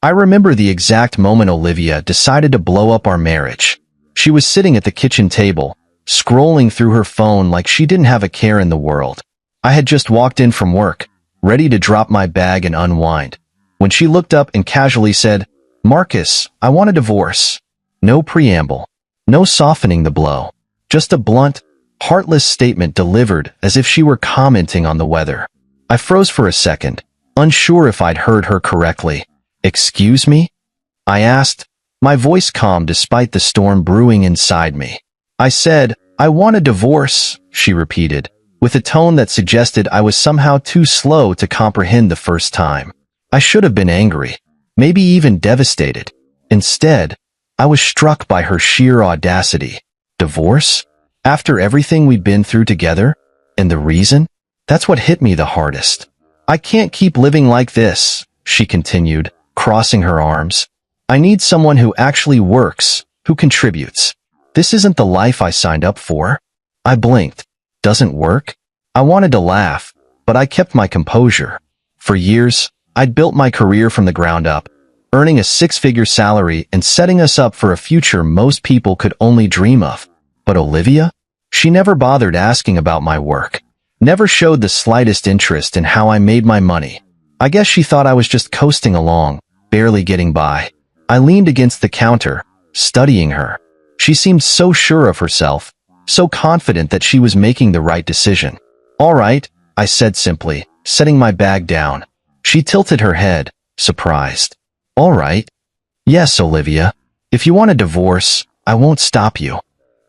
I remember the exact moment Olivia decided to blow up our marriage. She was sitting at the kitchen table, scrolling through her phone like she didn't have a care in the world. I had just walked in from work, ready to drop my bag and unwind, when she looked up and casually said, "Marcus, I want a divorce." No preamble, no softening the blow, just a blunt, heartless statement delivered as if she were commenting on the weather. I froze for a second, unsure if I'd heard her correctly. "Excuse me?" I asked, my voice calm despite the storm brewing inside me. "I said, I want a divorce," she repeated, with a tone that suggested I was somehow too slow to comprehend the first time. I should have been angry, maybe even devastated. Instead, I was struck by her sheer audacity. Divorce? After everything we'd been through together? And the reason? That's what hit me the hardest. "I can't keep living like this," she continued, crossing her arms. "I need someone who actually works, who contributes. This isn't the life I signed up for." I blinked. Doesn't work? I wanted to laugh, but I kept my composure. For years, I'd built my career from the ground up, earning a six-figure salary and setting us up for a future most people could only dream of. But Olivia? She never bothered asking about my work, never showed the slightest interest in how I made my money. I guess she thought I was just coasting along, barely getting by. I leaned against the counter, studying her. She seemed so sure of herself, so confident that she was making the right decision. "All right," I said simply, setting my bag down. She tilted her head, surprised. "All right." "Yes, Olivia. If you want a divorce, I won't stop you."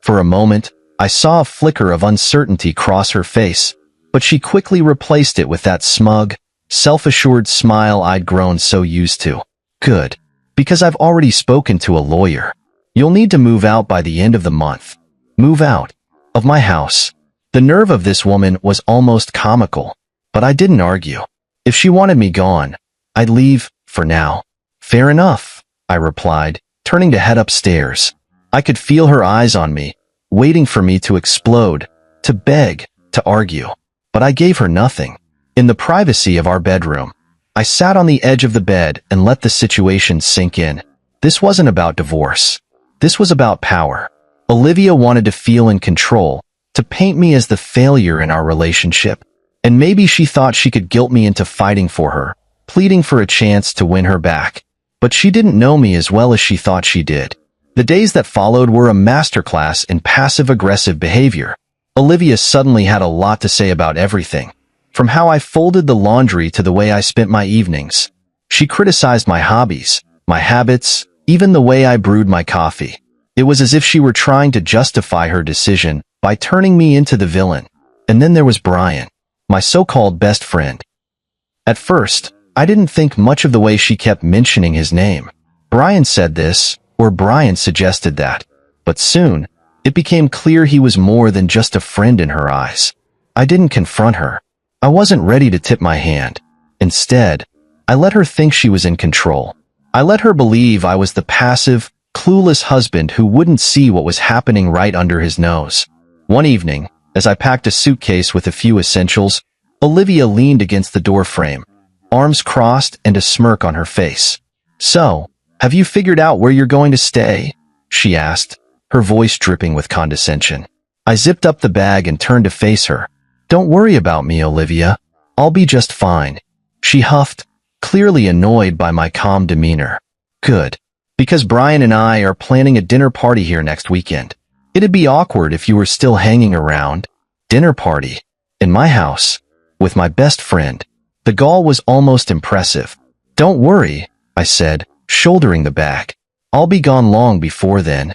For a moment, I saw a flicker of uncertainty cross her face, but she quickly replaced it with that smug, self-assured smile I'd grown so used to. "Good. Because I've already spoken to a lawyer. You'll need to move out by the end of the month." Move out? Of my house? The nerve of this woman was almost comical, but I didn't argue. If she wanted me gone, I'd leave, for now. "Fair enough," I replied, turning to head upstairs. I could feel her eyes on me, waiting for me to explode, to beg, to argue. But I gave her nothing. In the privacy of our bedroom, I sat on the edge of the bed and let the situation sink in. This wasn't about divorce. This was about power. Olivia wanted to feel in control, to paint me as the failure in our relationship. And maybe she thought she could guilt me into fighting for her, pleading for a chance to win her back. But she didn't know me as well as she thought she did. The days that followed were a masterclass in passive-aggressive behavior. Olivia suddenly had a lot to say about everything, from how I folded the laundry to the way I spent my evenings. She criticized my hobbies, my habits, even the way I brewed my coffee. It was as if she were trying to justify her decision by turning me into the villain. And then there was Brian, my so-called best friend. At first, I didn't think much of the way she kept mentioning his name. Brian said this, or Brian suggested that. But soon, it became clear he was more than just a friend in her eyes. I didn't confront her. I wasn't ready to tip my hand. Instead, I let her think she was in control. I let her believe I was the passive, clueless husband who wouldn't see what was happening right under his nose. One evening, as I packed a suitcase with a few essentials, Olivia leaned against the doorframe, arms crossed and a smirk on her face. "So, have you figured out where you're going to stay?" she asked, her voice dripping with condescension. I zipped up the bag and turned to face her. "Don't worry about me, Olivia. I'll be just fine," she huffed, clearly annoyed by my calm demeanor. "Good. Because Brian and I are planning a dinner party here next weekend. It'd be awkward if you were still hanging around." Dinner party? In my house? With my best friend? The gall was almost impressive. "Don't worry," I said, shouldering the bag. "I'll be gone long before then."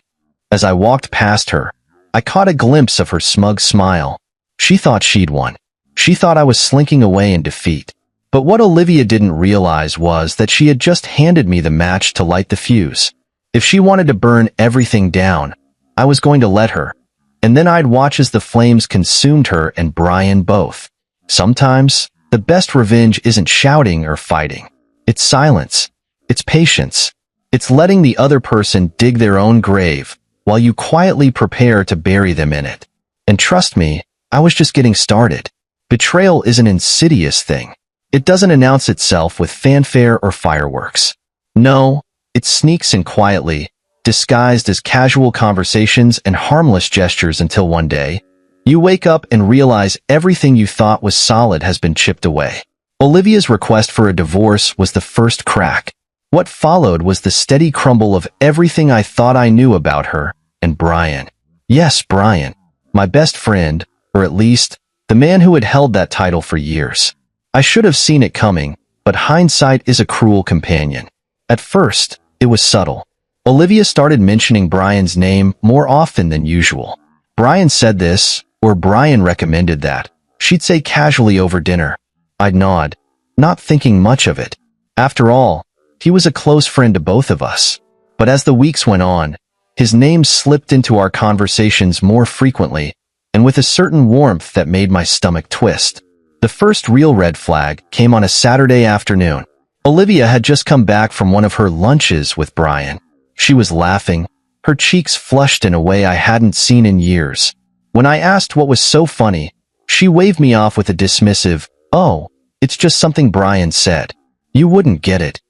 As I walked past her, I caught a glimpse of her smug smile. She thought she'd won. She thought I was slinking away in defeat. But what Olivia didn't realize was that she had just handed me the match to light the fuse. If she wanted to burn everything down, I was going to let her. And then I'd watch as the flames consumed her and Brian both. Sometimes, the best revenge isn't shouting or fighting. It's silence. It's patience. It's letting the other person dig their own grave while you quietly prepare to bury them in it. And trust me, I was just getting started. Betrayal is an insidious thing. It doesn't announce itself with fanfare or fireworks. No, it sneaks in quietly, disguised as casual conversations and harmless gestures until one day, you wake up and realize everything you thought was solid has been chipped away. Olivia's request for a divorce was the first crack. What followed was the steady crumble of everything I thought I knew about her and Brian. Yes, Brian, my best friend, or at least, the man who had held that title for years. I should have seen it coming, but hindsight is a cruel companion. At first, it was subtle. Olivia started mentioning Brian's name more often than usual. Brian said this, or Brian recommended that. She'd say casually over dinner. I'd nod, not thinking much of it. After all, he was a close friend to both of us. But as the weeks went on, his name slipped into our conversations more frequently, and with a certain warmth that made my stomach twist. The first real red flag came on a Saturday afternoon. Olivia had just come back from one of her lunches with Brian. She was laughing, her cheeks flushed in a way I hadn't seen in years. When I asked what was so funny, she waved me off with a dismissive, "Oh, it's just something Brian said. You wouldn't get it."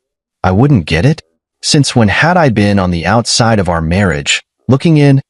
I wouldn't get it? Since when had I been on the outside of our marriage, looking in?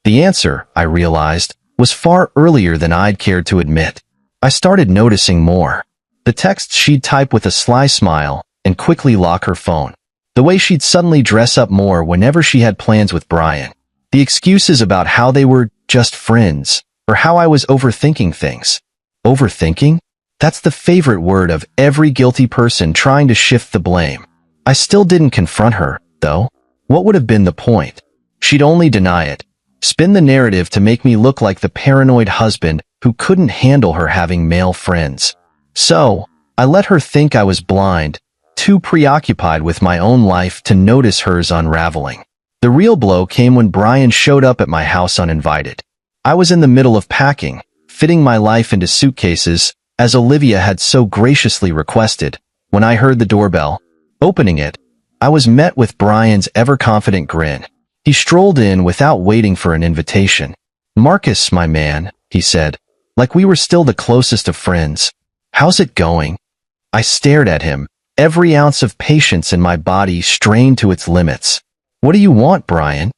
The answer, I realized, was far earlier than I'd cared to admit. I started noticing more. The texts she'd type with a sly smile and quickly lock her phone. The way she'd suddenly dress up more whenever she had plans with Brian. The excuses about how they were just friends, or how I was overthinking things. Overthinking? That's the favorite word of every guilty person trying to shift the blame. I still didn't confront her, though. What would have been the point? She'd only deny it, spin the narrative to make me look like the paranoid husband who couldn't handle her having male friends. So, I let her think I was blind, too preoccupied with my own life to notice hers unraveling. The real blow came when Brian showed up at my house uninvited. I was in the middle of packing, fitting my life into suitcases, as Olivia had so graciously requested, when I heard the doorbell. Opening it, I was met with Brian's ever-confident grin. He strolled in without waiting for an invitation. "Marcus, my man," he said, like we were still the closest of friends. "How's it going?" I stared at him, every ounce of patience in my body strained to its limits. "What do you want, Brian?"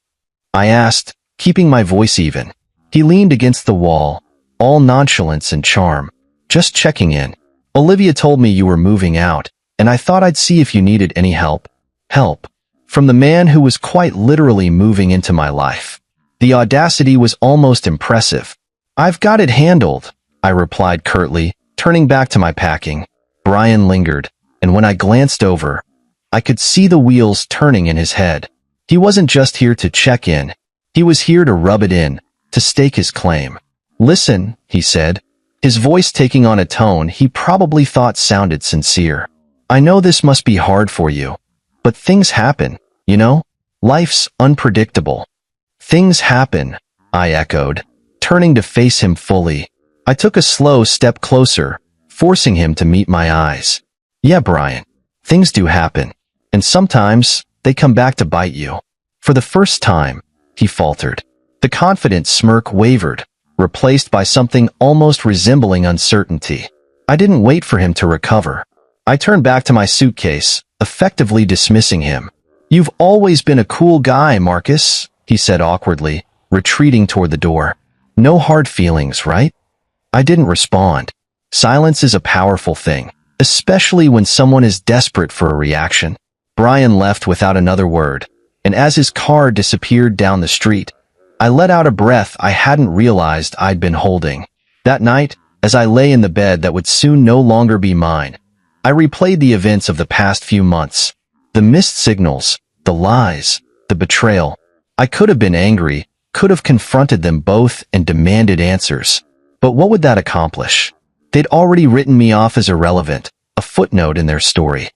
I asked, keeping my voice even. He leaned against the wall, all nonchalance and charm. "Just checking in. Olivia told me you were moving out, and I thought I'd see if you needed any help." Help. From the man who was quite literally moving into my life. The audacity was almost impressive. "I've got it handled," I replied curtly, turning back to my packing. Brian lingered, and when I glanced over, I could see the wheels turning in his head. He wasn't just here to check in. He was here to rub it in, to stake his claim. "Listen," he said, his voice taking on a tone he probably thought sounded sincere. "I know this must be hard for you, but things happen, you know? Life's unpredictable." "Things happen," I echoed, turning to face him fully. I took a slow step closer, forcing him to meet my eyes. "Yeah, Brian, things do happen, and sometimes they come back to bite you." For the first time, he faltered. The confident smirk wavered, replaced by something almost resembling uncertainty. I didn't wait for him to recover. I turned back to my suitcase, effectively dismissing him. "You've always been a cool guy, Marcus," he said awkwardly, retreating toward the door. "No hard feelings, right?" I didn't respond. Silence is a powerful thing, especially when someone is desperate for a reaction. Brian left without another word, and as his car disappeared down the street, I let out a breath I hadn't realized I'd been holding. That night, as I lay in the bed that would soon no longer be mine, I replayed the events of the past few months. The missed signals, the lies, the betrayal. I could have been angry, could have confronted them both and demanded answers. But what would that accomplish? They'd already written me off as irrelevant, a footnote in their story.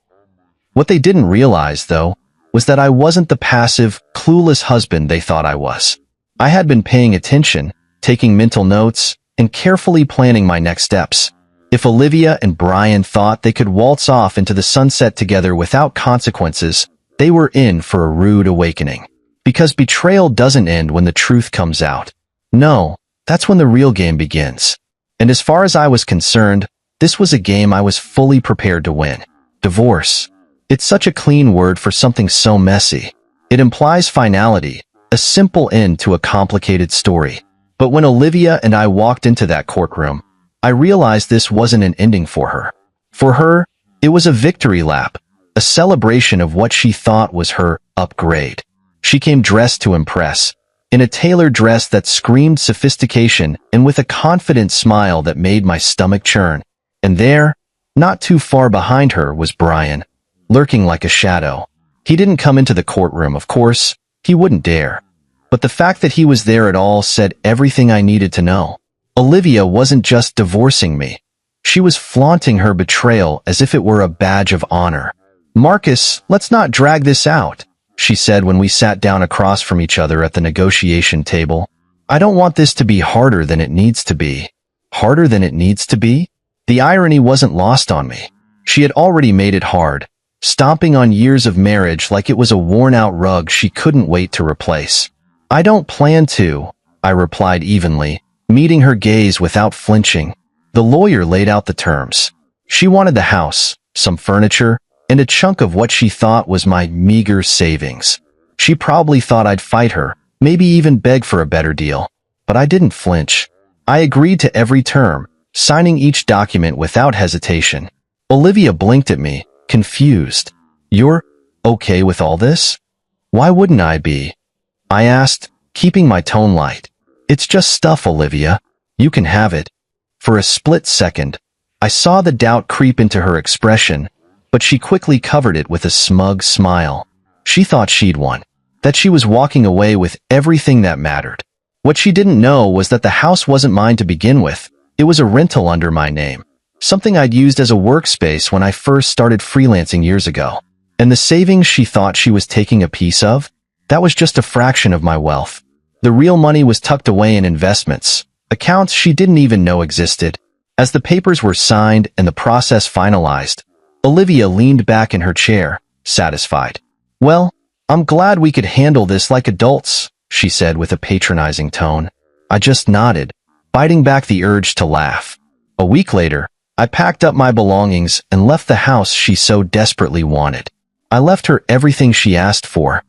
What they didn't realize, though, was that I wasn't the passive, clueless husband they thought I was. I had been paying attention, taking mental notes, and carefully planning my next steps. If Olivia and Brian thought they could waltz off into the sunset together without consequences, they were in for a rude awakening. Because betrayal doesn't end when the truth comes out. No, that's when the real game begins. And as far as I was concerned, this was a game I was fully prepared to win. Divorce. It's such a clean word for something so messy. It implies finality, a simple end to a complicated story. But when Olivia and I walked into that courtroom, I realized this wasn't an ending for her. For her, it was a victory lap, a celebration of what she thought was her upgrade. She came dressed to impress, in a tailored dress that screamed sophistication and with a confident smile that made my stomach churn. And there, not too far behind her, was Brian, lurking like a shadow. He didn't come into the courtroom, of course. He wouldn't dare. But the fact that he was there at all said everything I needed to know. Olivia wasn't just divorcing me. She was flaunting her betrayal as if it were a badge of honor. "Marcus, let's not drag this out," she said when we sat down across from each other at the negotiation table. "I don't want this to be harder than it needs to be." Harder than it needs to be? The irony wasn't lost on me. She had already made it hard, stomping on years of marriage like it was a worn-out rug she couldn't wait to replace. "I don't plan to," I replied evenly, meeting her gaze without flinching. The lawyer laid out the terms. She wanted the house, some furniture, and a chunk of what she thought was my meager savings. She probably thought I'd fight her, maybe even beg for a better deal. But I didn't flinch. I agreed to every term, signing each document without hesitation. Olivia blinked at me, confused. "You're okay with all this?" "Why wouldn't I be?" I asked, keeping my tone light. "It's just stuff, Olivia. You can have it." For a split second, I saw the doubt creep into her expression, but she quickly covered it with a smug smile. She thought she'd won, that she was walking away with everything that mattered. What she didn't know was that the house wasn't mine to begin with. It was a rental under my name, something I'd used as a workspace when I first started freelancing years ago. And the savings she thought she was taking a piece of? That was just a fraction of my wealth. The real money was tucked away in investments, accounts she didn't even know existed. As the papers were signed and the process finalized, Olivia leaned back in her chair, satisfied. "Well, I'm glad we could handle this like adults," she said with a patronizing tone. I just nodded, fighting back the urge to laugh. A week later, I packed up my belongings and left the house she so desperately wanted. I left her everything she asked for.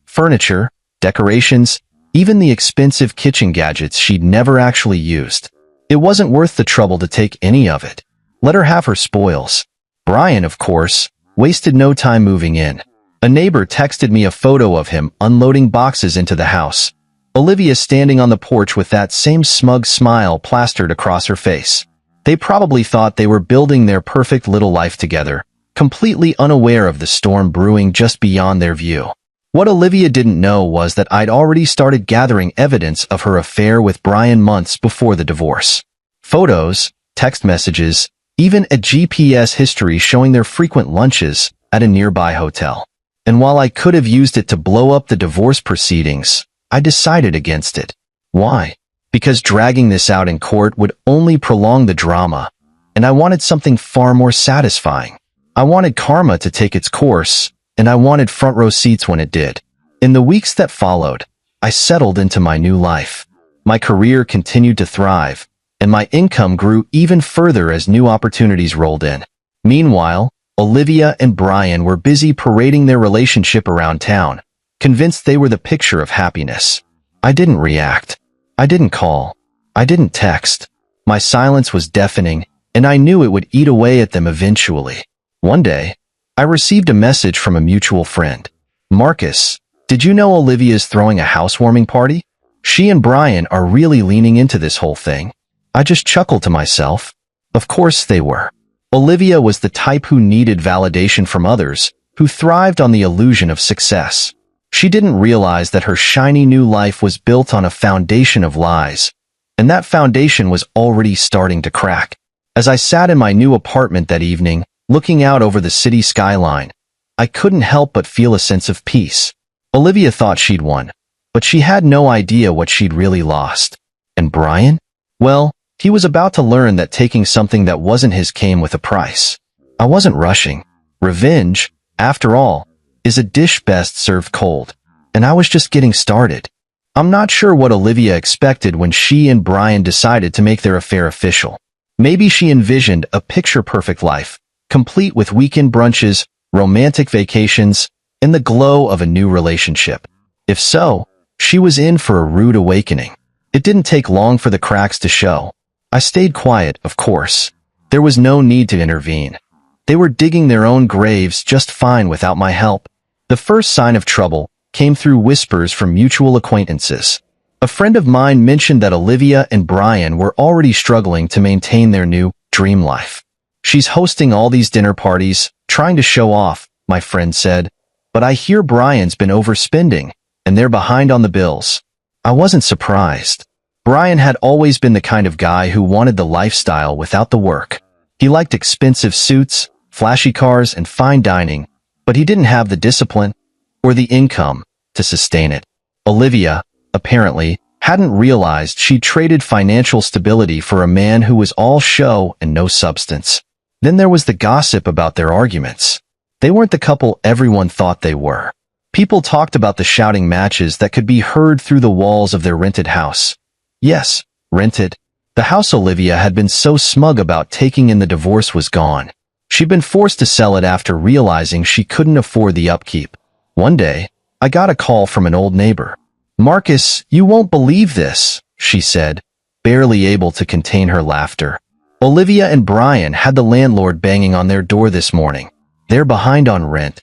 Furniture, decorations, even the expensive kitchen gadgets she'd never actually used. It wasn't worth the trouble to take any of it. Let her have her spoils. Brian, of course, wasted no time moving in. A neighbor texted me a photo of him unloading boxes into the house. Olivia standing on the porch with that same smug smile plastered across her face. They probably thought they were building their perfect little life together, completely unaware of the storm brewing just beyond their view. What Olivia didn't know was that I'd already started gathering evidence of her affair with Brian months before the divorce. Photos, text messages, even a GPS history showing their frequent lunches at a nearby hotel. And while I could have used it to blow up the divorce proceedings, I decided against it. Why? Because dragging this out in court would only prolong the drama, and I wanted something far more satisfying. I wanted karma to take its course, and I wanted front row seats when it did. In the weeks that followed, I settled into my new life. My career continued to thrive, and my income grew even further as new opportunities rolled in. Meanwhile, Olivia and Brian were busy parading their relationship around town, convinced they were the picture of happiness. I didn't react. I didn't call. I didn't text. My silence was deafening, and I knew it would eat away at them eventually. One day, I received a message from a mutual friend. "Marcus, did you know Olivia's throwing a housewarming party? She and Brian are really leaning into this whole thing." I just chuckled to myself. Of course they were. Olivia was the type who needed validation from others, who thrived on the illusion of success. She didn't realize that her shiny new life was built on a foundation of lies, and that foundation was already starting to crack. As I sat in my new apartment that evening, looking out over the city skyline, I couldn't help but feel a sense of peace. Olivia thought she'd won, but she had no idea what she'd really lost. And Brian? Well, he was about to learn that taking something that wasn't his came with a price. I wasn't rushing. Revenge, after all, is a dish best served cold, and I was just getting started. I'm not sure what Olivia expected when she and Brian decided to make their affair official. Maybe she envisioned a picture-perfect life, complete with weekend brunches, romantic vacations, and the glow of a new relationship? If so, she was in for a rude awakening. It didn't take long for the cracks to show. I stayed quiet, of course. There was no need to intervene. They were digging their own graves just fine without my help. The first sign of trouble came through whispers from mutual acquaintances. A friend of mine mentioned that Olivia and Brian were already struggling to maintain their new dream life. She's hosting all these dinner parties, trying to show off, my friend said. But I hear Brian's been overspending, and they're behind on the bills. I wasn't surprised. Brian had always been the kind of guy who wanted the lifestyle without the work. He liked expensive suits, flashy cars, and fine dining, but he didn't have the discipline or the income to sustain it. Olivia, apparently, hadn't realized she traded financial stability for a man who was all show and no substance. Then there was the gossip about their arguments. They weren't the couple everyone thought they were. People talked about the shouting matches that could be heard through the walls of their rented house. Yes, rented. The house Olivia had been so smug about taking in the divorce was gone. She'd been forced to sell it after realizing she couldn't afford the upkeep. One day, I got a call from an old neighbor. "Marcus, you won't believe this," she said, barely able to contain her laughter. "Olivia and Brian had the landlord banging on their door this morning. They're behind on rent."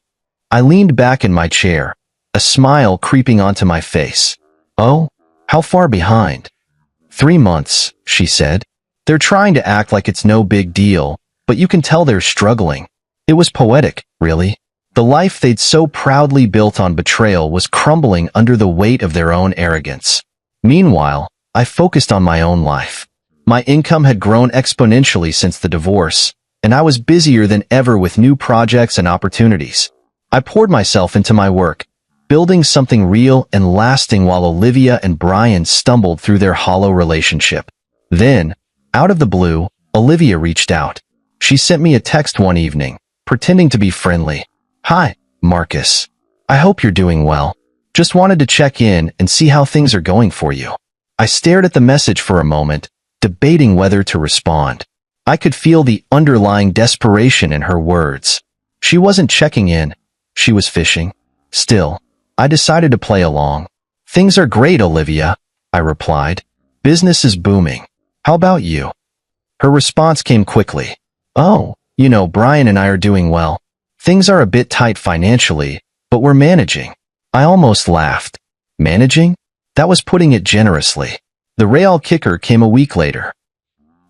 I leaned back in my chair, a smile creeping onto my face. "Oh, how far behind?" 3 months, she said. "They're trying to act like it's no big deal, but you can tell they're struggling." It was poetic, really. The life they'd so proudly built on betrayal was crumbling under the weight of their own arrogance. Meanwhile, I focused on my own life. My income had grown exponentially since the divorce, and I was busier than ever with new projects and opportunities. I poured myself into my work, building something real and lasting while Olivia and Brian stumbled through their hollow relationship. Then, out of the blue, Olivia reached out. She sent me a text one evening, pretending to be friendly. "Hi, Marcus. I hope you're doing well. Just wanted to check in and see how things are going for you." I stared at the message for a moment, debating whether to respond. I could feel the underlying desperation in her words. She wasn't checking in. She was fishing. Still, I decided to play along. "Things are great, Olivia," I replied. "Business is booming. How about you?" Her response came quickly. "Oh, Brian and I are doing well. Things are a bit tight financially, but we're managing." I almost laughed. Managing? That was putting it generously. The real kicker came a week later.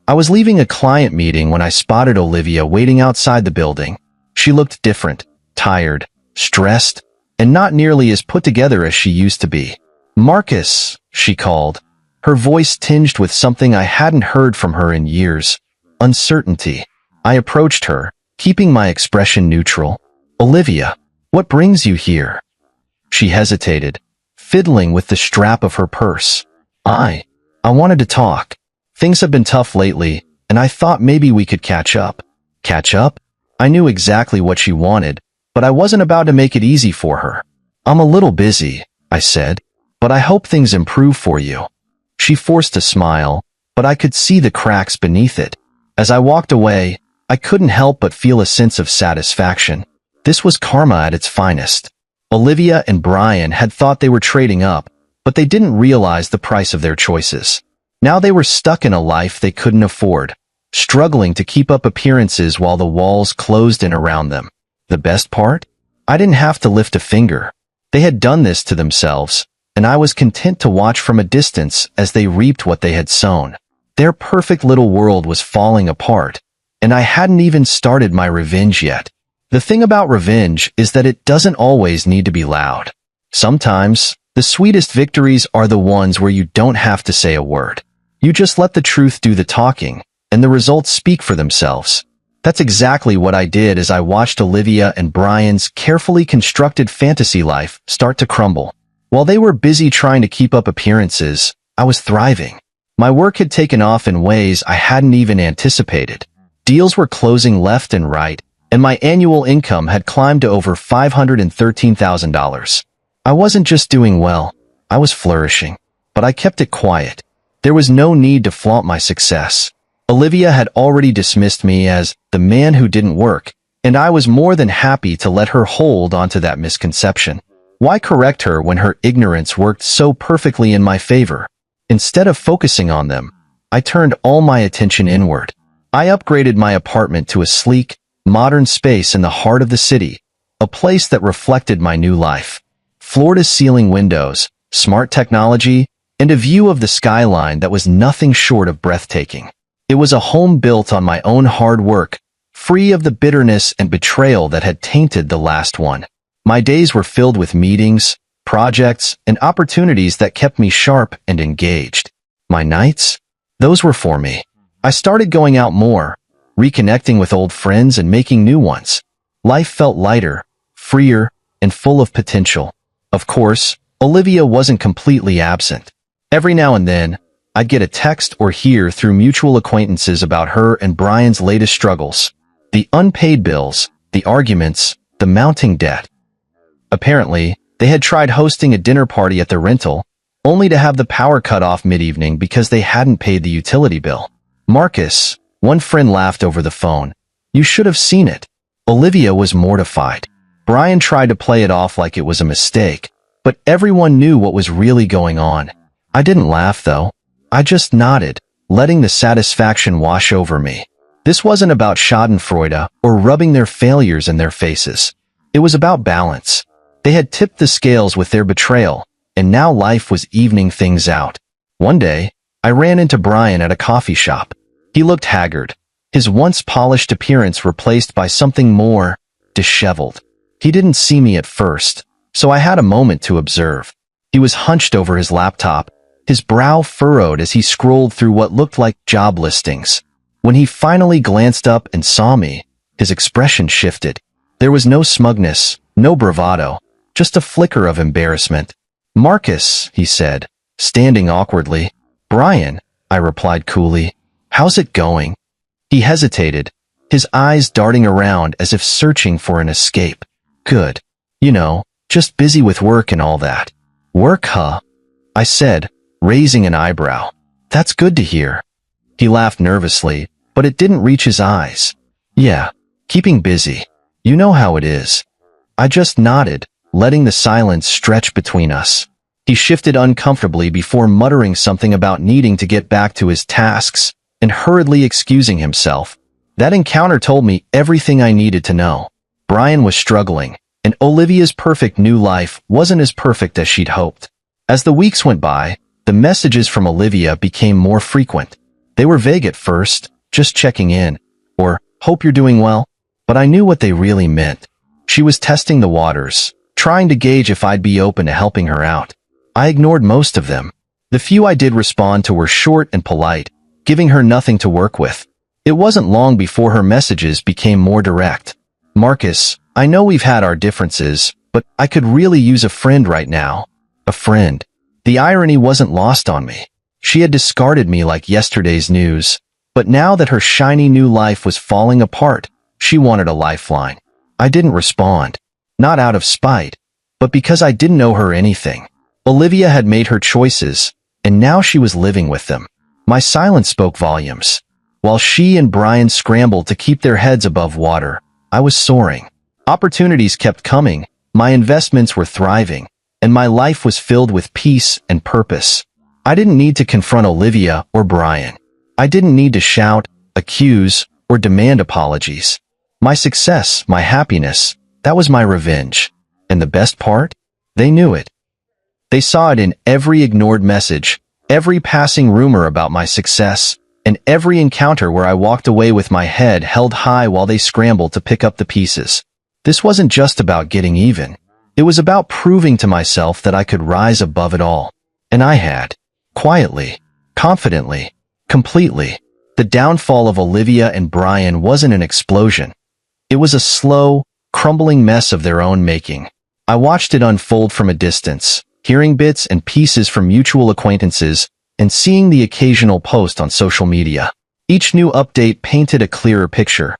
I was leaving a client meeting when I spotted Olivia waiting outside the building. She looked different, tired, stressed, and not nearly as put together as she used to be. "Marcus," she called, her voice tinged with something I hadn't heard from her in years. Uncertainty. I approached her, keeping my expression neutral. "Olivia, what brings you here?" She hesitated, fiddling with the strap of her purse. I wanted to talk. Things have been tough lately, and I thought maybe we could catch up." Catch up? I knew exactly what she wanted, but I wasn't about to make it easy for her. "I'm a little busy," I said, "but I hope things improve for you." She forced a smile, but I could see the cracks beneath it. As I walked away, I couldn't help but feel a sense of satisfaction. This was karma at its finest. Olivia and Brian had thought they were trading up, but they didn't realize the price of their choices. Now they were stuck in a life they couldn't afford, struggling to keep up appearances while the walls closed in around them. The best part? I didn't have to lift a finger. They had done this to themselves, and I was content to watch from a distance as they reaped what they had sown. Their perfect little world was falling apart, and I hadn't even started my revenge yet. The thing about revenge is that it doesn't always need to be loud. Sometimes, the sweetest victories are the ones where you don't have to say a word. You just let the truth do the talking, and the results speak for themselves. That's exactly what I did as I watched Olivia and Brian's carefully constructed fantasy life start to crumble. While they were busy trying to keep up appearances, I was thriving. My work had taken off in ways I hadn't even anticipated. Deals were closing left and right, and my annual income had climbed to over $513,000. I wasn't just doing well, I was flourishing. But I kept it quiet. There was no need to flaunt my success. Olivia had already dismissed me as the man who didn't work, and I was more than happy to let her hold onto that misconception. Why correct her when her ignorance worked so perfectly in my favor? Instead of focusing on them, I turned all my attention inward. I upgraded my apartment to a sleek, modern space in the heart of the city, a place that reflected my new life. Floor-to-ceiling windows, smart technology, and a view of the skyline that was nothing short of breathtaking. It was a home built on my own hard work, free of the bitterness and betrayal that had tainted the last one. My days were filled with meetings, projects, and opportunities that kept me sharp and engaged. My nights? Those were for me. I started going out more, reconnecting with old friends and making new ones. Life felt lighter, freer, and full of potential. Of course, Olivia wasn't completely absent. Every now and then, I'd get a text or hear through mutual acquaintances about her and Brian's latest struggles. The unpaid bills, the arguments, the mounting debt. Apparently, they had tried hosting a dinner party at the rental, only to have the power cut off mid-evening because they hadn't paid the utility bill. Marcus, one friend laughed over the phone. You should have seen it. Olivia was mortified. Brian tried to play it off like it was a mistake, but everyone knew what was really going on. I didn't laugh, though. I just nodded, letting the satisfaction wash over me. This wasn't about schadenfreude or rubbing their failures in their faces. It was about balance. They had tipped the scales with their betrayal, and now life was evening things out. One day, I ran into Brian at a coffee shop. He looked haggard, his once polished appearance replaced by something more disheveled. He didn't see me at first, so I had a moment to observe. He was hunched over his laptop, his brow furrowed as he scrolled through what looked like job listings. When he finally glanced up and saw me, his expression shifted. There was no smugness, no bravado, just a flicker of embarrassment. "Marcus," he said, standing awkwardly. "Brian," I replied coolly. "How's it going?" He hesitated, his eyes darting around as if searching for an escape. "Good. You know, just busy with work and all that." "Work, huh?" I said, raising an eyebrow. "That's good to hear." He laughed nervously, but it didn't reach his eyes. "Yeah, keeping busy. You know how it is." I just nodded, letting the silence stretch between us. He shifted uncomfortably before muttering something about needing to get back to his tasks and hurriedly excusing himself. That encounter told me everything I needed to know. Brian was struggling, and Olivia's perfect new life wasn't as perfect as she'd hoped. As the weeks went by, the messages from Olivia became more frequent. They were vague at first, just checking in, or "hope you're doing well," but I knew what they really meant. She was testing the waters, trying to gauge if I'd be open to helping her out. I ignored most of them. The few I did respond to were short and polite, giving her nothing to work with. It wasn't long before her messages became more direct. "Marcus, I know we've had our differences, but I could really use a friend right now." A friend. The irony wasn't lost on me. She had discarded me like yesterday's news, but now that her shiny new life was falling apart, she wanted a lifeline. I didn't respond. Not out of spite, but because I didn't owe her anything. Olivia had made her choices, and now she was living with them. My silence spoke volumes. While she and Brian scrambled to keep their heads above water, I was soaring. Opportunities kept coming, my investments were thriving, and my life was filled with peace and purpose. I didn't need to confront Olivia or Brian. I didn't need to shout, accuse, or demand apologies. My success, my happiness, that was my revenge. And the best part? They knew it. They saw it in every ignored message, every passing rumor about my success, and every encounter where I walked away with my head held high while they scrambled to pick up the pieces. This wasn't just about getting even. It was about proving to myself that I could rise above it all. And I had. Quietly, confidently, completely. The downfall of Olivia and Brian wasn't an explosion. It was a slow, crumbling mess of their own making. I watched it unfold from a distance, hearing bits and pieces from mutual acquaintances, and seeing the occasional post on social media. Each new update painted a clearer picture.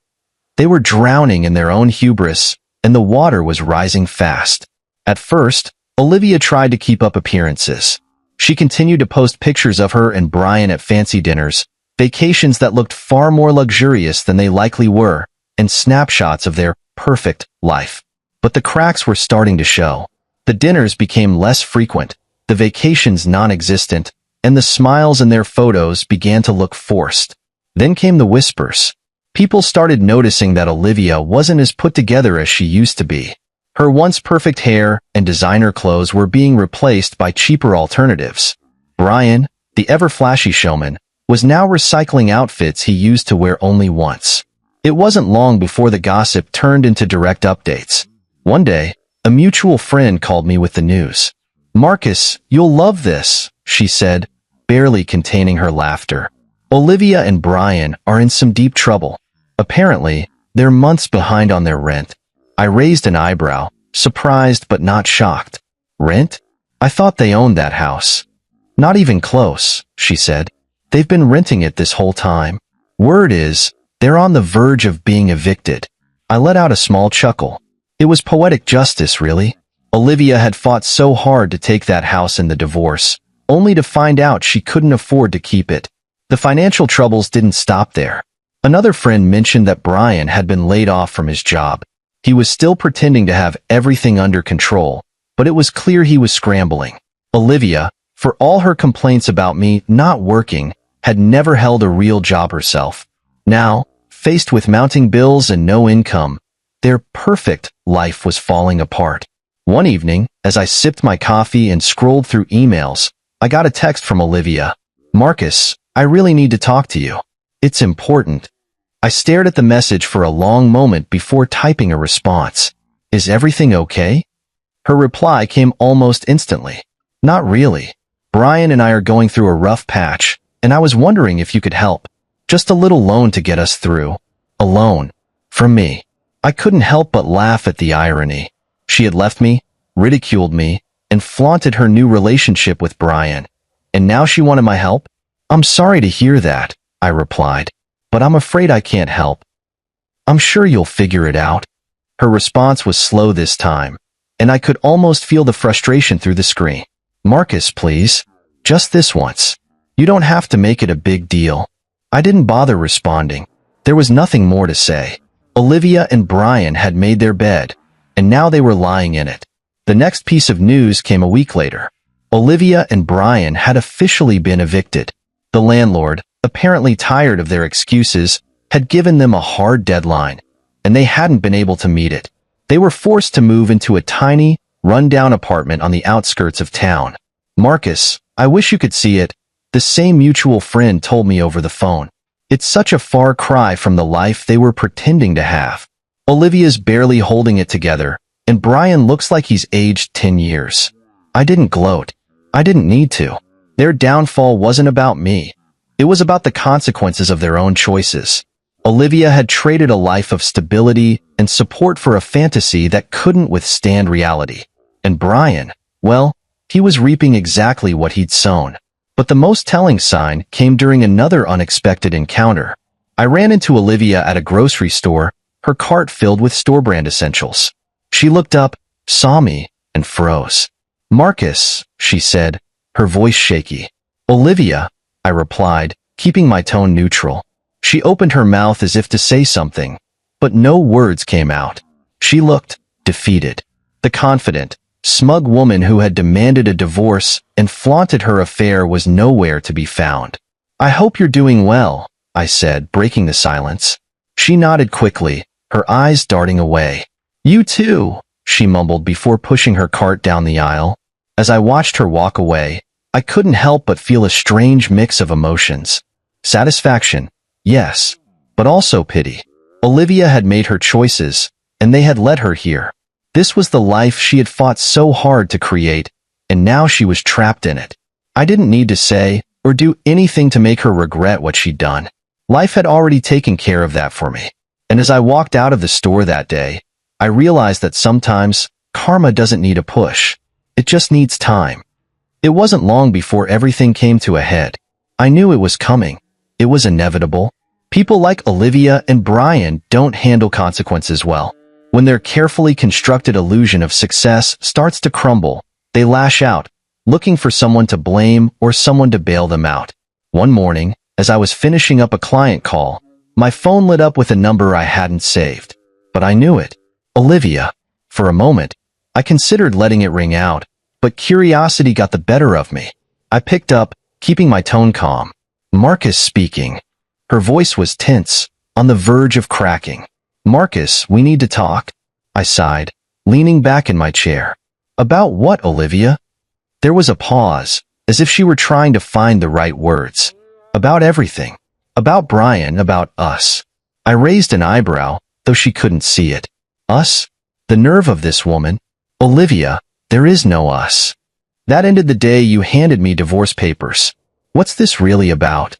They were drowning in their own hubris, and the water was rising fast. At first, Olivia tried to keep up appearances. She continued to post pictures of her and Brian at fancy dinners, vacations that looked far more luxurious than they likely were, and snapshots of their perfect life. But the cracks were starting to show. The dinners became less frequent, the vacations non-existent, and the smiles in their photos began to look forced. Then came the whispers. People started noticing that Olivia wasn't as put together as she used to be. Her once perfect hair and designer clothes were being replaced by cheaper alternatives. Brian, the ever-flashy showman, was now recycling outfits he used to wear only once. It wasn't long before the gossip turned into direct updates. One day, a mutual friend called me with the news. "Marcus, you'll love this," she said, barely containing her laughter. "Olivia and Brian are in some deep trouble. Apparently, they're months behind on their rent." I raised an eyebrow, surprised but not shocked. "Rent? I thought they owned that house." "Not even close," she said. "They've been renting it this whole time. Word is, they're on the verge of being evicted." I let out a small chuckle. It was poetic justice, really. Olivia had fought so hard to take that house in the divorce, only to find out she couldn't afford to keep it. The financial troubles didn't stop there. Another friend mentioned that Brian had been laid off from his job. He was still pretending to have everything under control, but it was clear he was scrambling. Olivia, for all her complaints about me not working, had never held a real job herself. Now, faced with mounting bills and no income, their perfect life was falling apart. One evening, as I sipped my coffee and scrolled through emails, I got a text from Olivia. "Marcus, I really need to talk to you. It's important." I stared at the message for a long moment before typing a response. "Is everything okay?" Her reply came almost instantly. "Not really. Brian and I are going through a rough patch, and I was wondering if you could help. Just a little loan to get us through." A loan. From me. I couldn't help but laugh at the irony. She had left me, ridiculed me, and flaunted her new relationship with Brian. And now she wanted my help? "I'm sorry to hear that," I replied, "but I'm afraid I can't help." "I'm sure you'll figure it out." Her response was slow this time, and I could almost feel the frustration through the screen. "Marcus, please. Just this once. You don't have to make it a big deal." I didn't bother responding. There was nothing more to say. Olivia and Brian had made their bed, and now they were lying in it. The next piece of news came a week later. Olivia and Brian had officially been evicted. The landlord, apparently tired of their excuses, had given them a hard deadline, and they hadn't been able to meet it. They were forced to move into a tiny, run-down apartment on the outskirts of town. "Marcus, I wish you could see it," the same mutual friend told me over the phone. "It's such a far cry from the life they were pretending to have. Olivia's barely holding it together, and Brian looks like he's aged 10 years. I didn't gloat. I didn't need to. Their downfall wasn't about me. It was about the consequences of their own choices. Olivia had traded a life of stability and support for a fantasy that couldn't withstand reality. And Brian, well, he was reaping exactly what he'd sown. But the most telling sign came during another unexpected encounter. I ran into Olivia at a grocery store, her cart filled with store-brand essentials. She looked up, saw me, and froze. "Marcus," she said, her voice shaky. "Olivia," I replied, keeping my tone neutral. She opened her mouth as if to say something, but no words came out. She looked defeated. The confident, smug woman who had demanded a divorce and flaunted her affair was nowhere to be found. "I hope you're doing well," I said, breaking the silence. She nodded quickly, her eyes darting away. "You too," she mumbled before pushing her cart down the aisle. As I watched her walk away, I couldn't help but feel a strange mix of emotions. Satisfaction, yes, but also pity. Olivia had made her choices, and they had led her here. This was the life she had fought so hard to create, and now she was trapped in it. I didn't need to say or do anything to make her regret what she'd done. Life had already taken care of that for me. And as I walked out of the store that day, I realized that sometimes karma doesn't need a push. It just needs time. It wasn't long before everything came to a head. I knew it was coming. It was inevitable. People like Olivia and Brian don't handle consequences well. When their carefully constructed illusion of success starts to crumble, they lash out, looking for someone to blame or someone to bail them out. One morning, as I was finishing up a client call, My phone lit up with a number I hadn't saved, but I knew it. Olivia. For a moment, I considered letting it ring out, but curiosity got the better of me. I picked up, keeping my tone calm. Marcus speaking. Her voice was tense, on the verge of cracking. Marcus, we need to talk. I sighed, leaning back in my chair. About what, Olivia? There was a pause, as if she were trying to find the right words. About everything. About Brian, about us. I raised an eyebrow, though she couldn't see it. Us? The nerve of this woman. Olivia, there is no us. That ended the day you handed me divorce papers. What's this really about?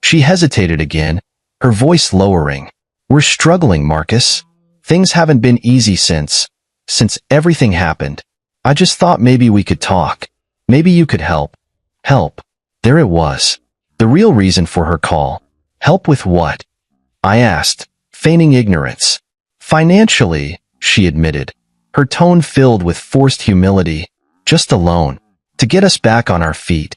She hesitated again, her voice lowering. We're struggling, Marcus. Things haven't been easy since everything happened. I just thought maybe we could talk. Maybe you could help. Help. There it was. The real reason for her call. Help with what? I asked, feigning ignorance. Financially, she admitted, her tone filled with forced humility. Just a loan. To get us back on our feet.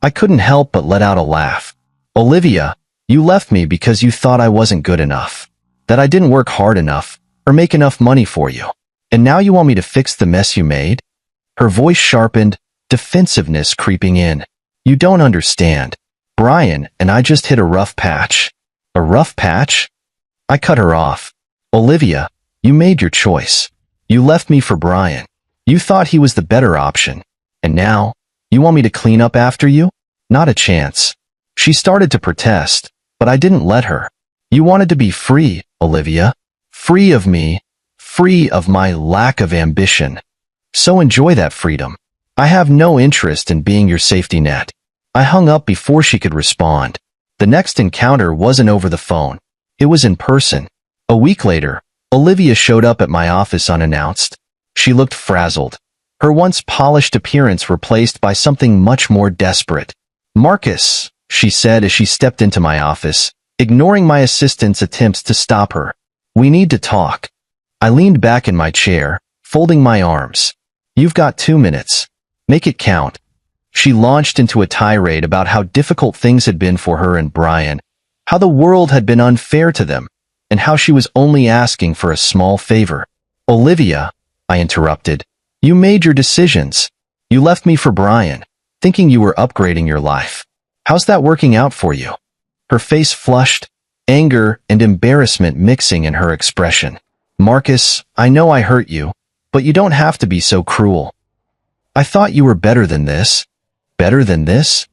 I couldn't help but let out a laugh. Olivia, you left me because you thought I wasn't good enough. That I didn't work hard enough, or make enough money for you. And now you want me to fix the mess you made? Her voice sharpened, defensiveness creeping in. You don't understand. Brian and I just hit a rough patch. A rough patch? I cut her off. Olivia, you made your choice. You left me for Brian. You thought he was the better option. And now, you want me to clean up after you? Not a chance. She started to protest, but I didn't let her. You wanted to be free, Olivia. Free of me. Free of my lack of ambition. So enjoy that freedom. I have no interest in being your safety net. I hung up before she could respond. The next encounter wasn't over the phone. It was in person. A week later, Olivia showed up at my office unannounced. She looked frazzled. Her once polished appearance replaced by something much more desperate. Marcus, she said as she stepped into my office, ignoring my assistant's attempts to stop her. We need to talk. I leaned back in my chair, folding my arms. You've got 2 minutes. Make it count. She launched into a tirade about how difficult things had been for her and Brian, how the world had been unfair to them, and how she was only asking for a small favor. Olivia, I interrupted, you made your decisions. You left me for Brian, thinking you were upgrading your life. How's that working out for you? Her face flushed, anger and embarrassment mixing in her expression. Marcus, I know I hurt you, but you don't have to be so cruel. I thought you were better than this. Better than this?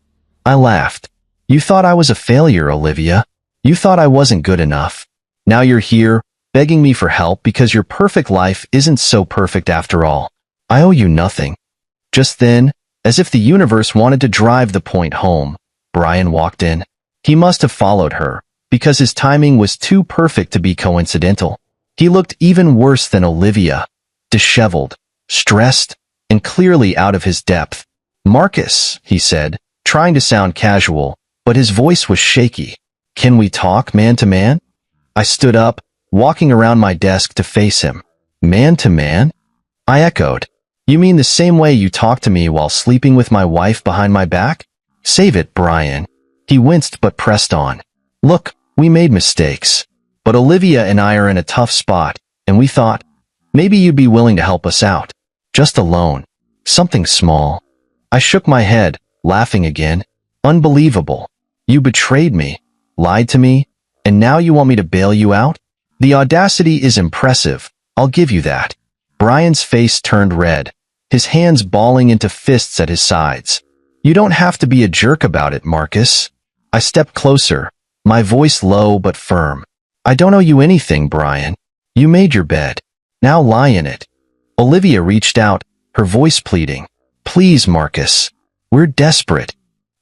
I laughed. You thought I was a failure, Olivia. You thought I wasn't good enough. Now you're here, begging me for help because your perfect life isn't so perfect after all. I owe you nothing. Just then, as if the universe wanted to drive the point home, Brian walked in. He must have followed her, because his timing was too perfect to be coincidental. He looked even worse than Olivia, disheveled, stressed, and clearly out of his depth. Marcus, he said, trying to sound casual, but his voice was shaky. Can we talk man to man? I stood up, walking around my desk to face him. Man to man? I echoed. You mean the same way you talked to me while sleeping with my wife behind my back? Save it, Brian. He winced but pressed on. Look, we made mistakes. But Olivia and I are in a tough spot, and we thought, maybe you'd be willing to help us out. Just a loan. Something small. I shook my head, laughing again. Unbelievable. You betrayed me, lied to me, and now you want me to bail you out? The audacity is impressive, I'll give you that. Brian's face turned red, his hands balling into fists at his sides. You don't have to be a jerk about it, Marcus. I stepped closer, my voice low but firm. I don't owe you anything, Brian. You made your bed. Now lie in it. Olivia reached out, her voice pleading. Please, Marcus. We're desperate.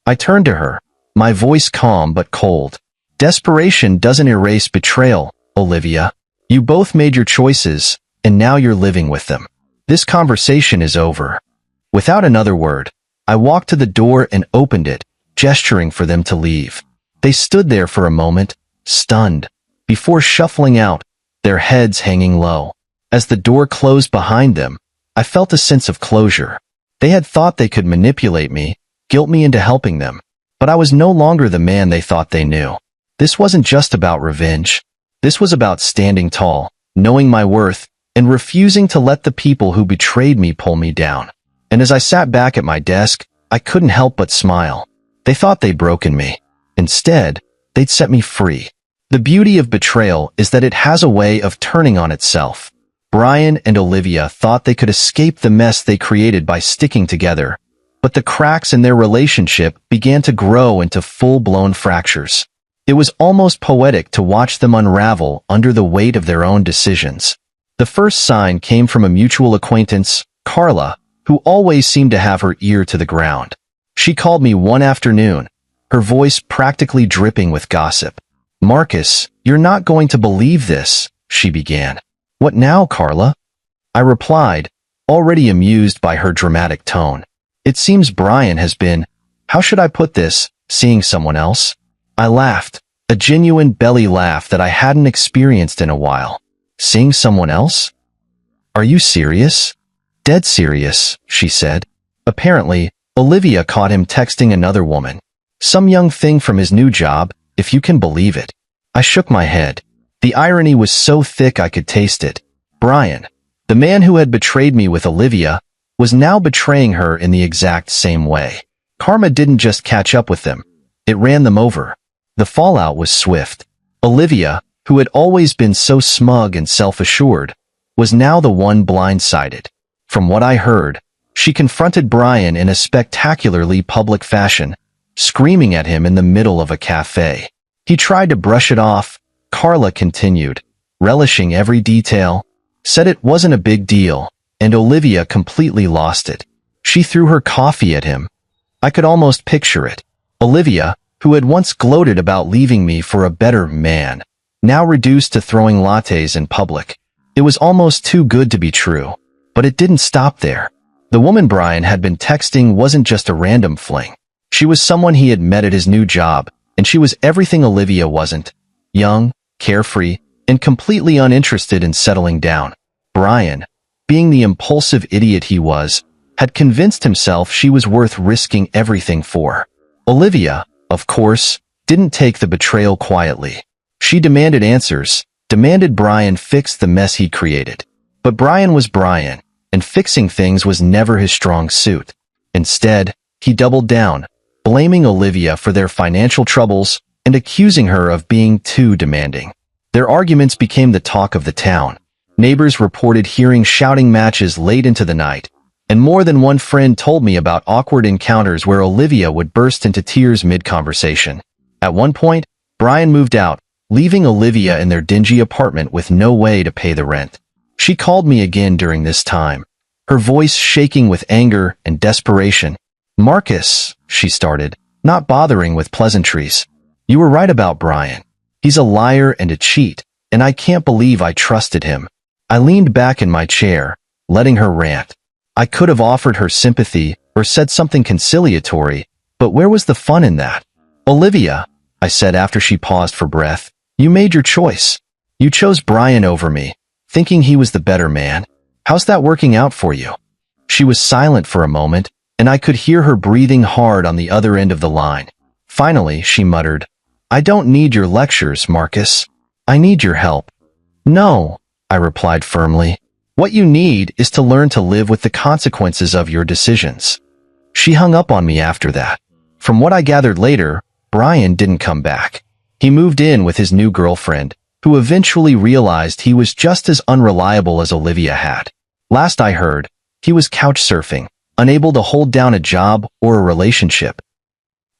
I turned to her, my voice calm but cold. Desperation doesn't erase betrayal, Olivia. You both made your choices, and now you're living with them. This conversation is over. Without another word, I walked to the door and opened it, gesturing for them to leave. They stood there for a moment, stunned, before shuffling out, their heads hanging low. As the door closed behind them, I felt a sense of closure. They had thought they could manipulate me, guilt me into helping them, but I was no longer the man they thought they knew. This wasn't just about revenge. This was about standing tall, knowing my worth, and refusing to let the people who betrayed me pull me down. And as I sat back at my desk, I couldn't help but smile. They thought they'd broken me. Instead, they'd set me free. The beauty of betrayal is that it has a way of turning on itself. Brian and Olivia thought they could escape the mess they created by sticking together, but the cracks in their relationship began to grow into full-blown fractures. It was almost poetic to watch them unravel under the weight of their own decisions. The first sign came from a mutual acquaintance, Carla, who always seemed to have her ear to the ground. She called me one afternoon, her voice practically dripping with gossip. "Marcus, you're not going to believe this," she began. "What now, Carla?" I replied, already amused by her dramatic tone. "It seems Brian has been, how should I put this, seeing someone else?" I laughed, a genuine belly laugh that I hadn't experienced in a while. "Seeing someone else? Are you serious?" "Dead serious," she said. Apparently, Olivia caught him texting another woman. Some young thing from his new job, if you can believe it. I shook my head. The irony was so thick I could taste it. Brian, the man who had betrayed me with Olivia, was now betraying her in the exact same way. Karma didn't just catch up with them. It ran them over. The fallout was swift. Olivia, who had always been so smug and self-assured, was now the one blindsided. From what I heard, she confronted Brian in a spectacularly public fashion, screaming at him in the middle of a cafe. He tried to brush it off. Carla continued, relishing every detail, said it wasn't a big deal, and Olivia completely lost it. She threw her coffee at him. I could almost picture it. Olivia, who had once gloated about leaving me for a better man, now reduced to throwing lattes in public. It was almost too good to be true, but it didn't stop there. The woman Brian had been texting wasn't just a random fling. She was someone he had met at his new job, and she was everything Olivia wasn't. Young, carefree, and completely uninterested in settling down. Brian, being the impulsive idiot he was, had convinced himself she was worth risking everything for. Olivia, of course, didn't take the betrayal quietly. She demanded answers, demanded Brian fix the mess he'd created. But Brian was Brian, and fixing things was never his strong suit. Instead, he doubled down, blaming Olivia for their financial troubles and accusing her of being too demanding. Their arguments became the talk of the town. Neighbors reported hearing shouting matches late into the night, and more than one friend told me about awkward encounters where Olivia would burst into tears mid-conversation. At one point, Brian moved out, leaving Olivia in their dingy apartment with no way to pay the rent. She called me again during this time, her voice shaking with anger and desperation. "Marcus," she started, not bothering with pleasantries. "You were right about Brian. He's a liar and a cheat, and I can't believe I trusted him." I leaned back in my chair, letting her rant. I could have offered her sympathy or said something conciliatory, but where was the fun in that? "Olivia," I said after she paused for breath, "you made your choice. You chose Brian over me, thinking he was the better man. How's that working out for you?" She was silent for a moment, and I could hear her breathing hard on the other end of the line. Finally, she muttered, "I don't need your lectures, Marcus. I need your help." "No," I replied firmly. "What you need is to learn to live with the consequences of your decisions." She hung up on me after that. From what I gathered later, Brian didn't come back. He moved in with his new girlfriend, who eventually realized he was just as unreliable as Olivia had. Last I heard, he was couch surfing, unable to hold down a job or a relationship.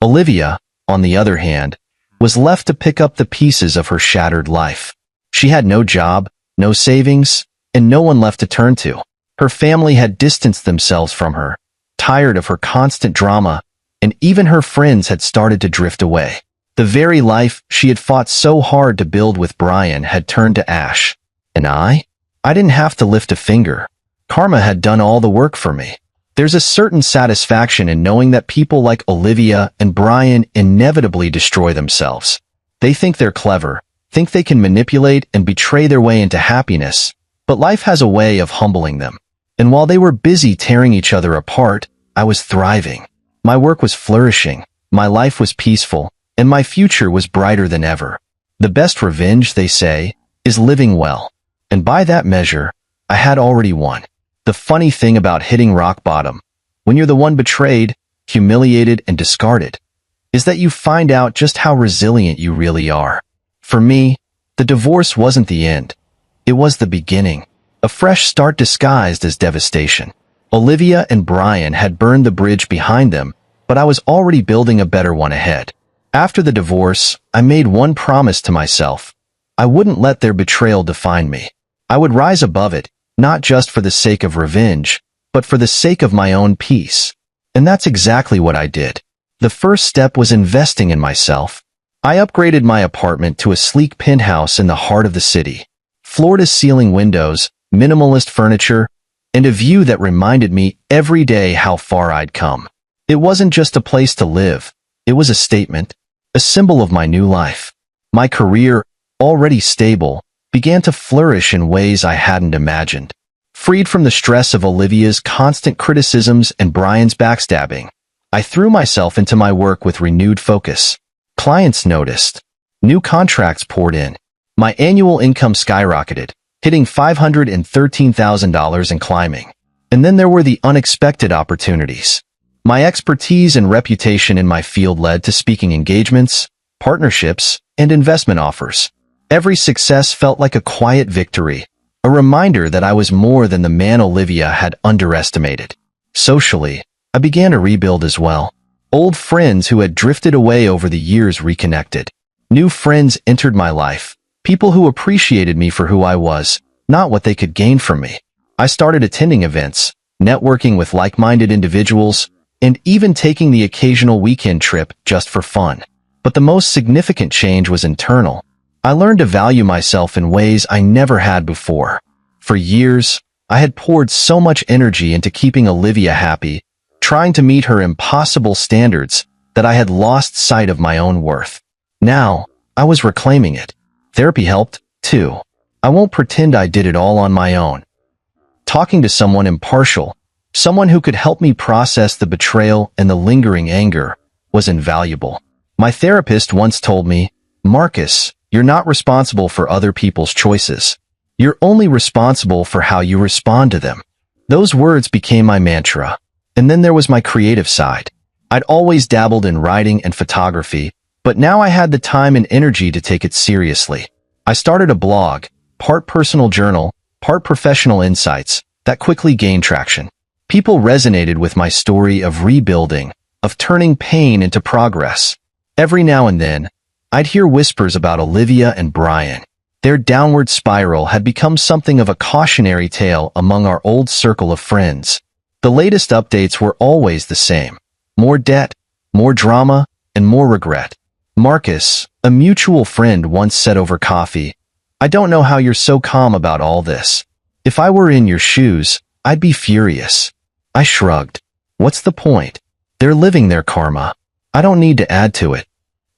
Olivia, on the other hand, was left to pick up the pieces of her shattered life. She had no job, no savings, and no one left to turn to. Her family had distanced themselves from her, tired of her constant drama, and even her friends had started to drift away. The very life she had fought so hard to build with Brian had turned to ash. And I didn't have to lift a finger. Karma had done all the work for me. There's a certain satisfaction in knowing that people like Olivia and Brian inevitably destroy themselves. They think they're clever, think they can manipulate and betray their way into happiness, but life has a way of humbling them. And while they were busy tearing each other apart, I was thriving. My work was flourishing, my life was peaceful, and my future was brighter than ever. The best revenge, they say, is living well. And by that measure, I had already won. The funny thing about hitting rock bottom, when you're the one betrayed, humiliated, and discarded, is that you find out just how resilient you really are. For me, the divorce wasn't the end. It was the beginning. A fresh start disguised as devastation. Olivia and Brian had burned the bridge behind them, but I was already building a better one ahead. After the divorce, I made one promise to myself. I wouldn't let their betrayal define me. I would rise above it, not just for the sake of revenge, but for the sake of my own peace. And that's exactly what I did. The first step was investing in myself. I upgraded my apartment to a sleek penthouse in the heart of the city. Floor-to-ceiling windows, minimalist furniture, and a view that reminded me every day how far I'd come. It wasn't just a place to live. It was a statement, a symbol of my new life. My career, already stable, began to flourish in ways I hadn't imagined. Freed from the stress of Olivia's constant criticisms and Brian's backstabbing, I threw myself into my work with renewed focus. Clients noticed. New contracts poured in. My annual income skyrocketed, hitting $513,000 and climbing. And then there were the unexpected opportunities. My expertise and reputation in my field led to speaking engagements, partnerships, and investment offers. Every success felt like a quiet victory, a reminder that I was more than the man Olivia had underestimated. Socially, I began to rebuild as well. Old friends who had drifted away over the years reconnected. New friends entered my life, people who appreciated me for who I was, not what they could gain from me. I started attending events, networking with like-minded individuals, and even taking the occasional weekend trip just for fun. But the most significant change was internal. I learned to value myself in ways I never had before. For years, I had poured so much energy into keeping Olivia happy, trying to meet her impossible standards, that I had lost sight of my own worth. Now, I was reclaiming it. Therapy helped, too. I won't pretend I did it all on my own. Talking to someone impartial, someone who could help me process the betrayal and the lingering anger, was invaluable. My therapist once told me, "Marcus, you're not responsible for other people's choices. You're only responsible for how you respond to them." Those words became my mantra. And then there was my creative side. I'd always dabbled in writing and photography, but now I had the time and energy to take it seriously. I started a blog, part personal journal, part professional insights, that quickly gained traction. People resonated with my story of rebuilding, of turning pain into progress. Every now and then, I'd hear whispers about Olivia and Brian. Their downward spiral had become something of a cautionary tale among our old circle of friends. The latest updates were always the same. More debt, more drama, and more regret. Marcus, a mutual friend, once said over coffee, "I don't know how you're so calm about all this. If I were in your shoes, I'd be furious." I shrugged. What's the point? They're living their karma. I don't need to add to it.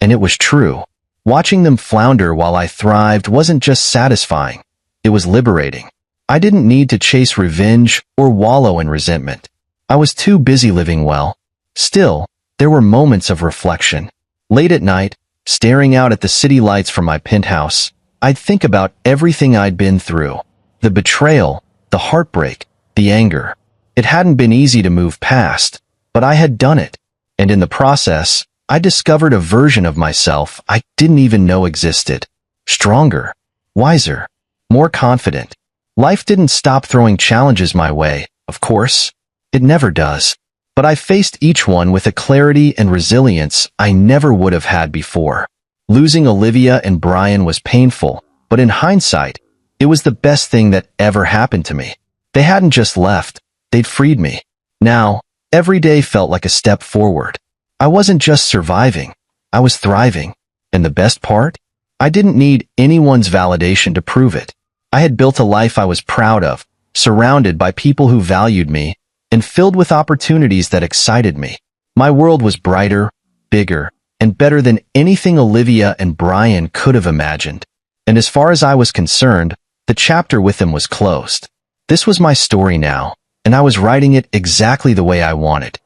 And it was true. Watching them flounder while I thrived wasn't just satisfying. It was liberating. I didn't need to chase revenge or wallow in resentment. I was too busy living well. Still, there were moments of reflection. Late at night, staring out at the city lights from my penthouse, I'd think about everything I'd been through. The betrayal, the heartbreak, the anger. It hadn't been easy to move past, but I had done it. And in the process, I discovered a version of myself I didn't even know existed. Stronger, wiser, more confident. Life didn't stop throwing challenges my way, of course. It never does. But I faced each one with a clarity and resilience I never would have had before. Losing Olivia and Brian was painful, but in hindsight, it was the best thing that ever happened to me. They hadn't just left, they'd freed me. Now, every day felt like a step forward. I wasn't just surviving, I was thriving. And the best part? I didn't need anyone's validation to prove it. I had built a life I was proud of, surrounded by people who valued me, and filled with opportunities that excited me. My world was brighter, bigger, and better than anything Olivia and Brian could have imagined. And as far as I was concerned, the chapter with them was closed. This was my story now, and I was writing it exactly the way I wanted.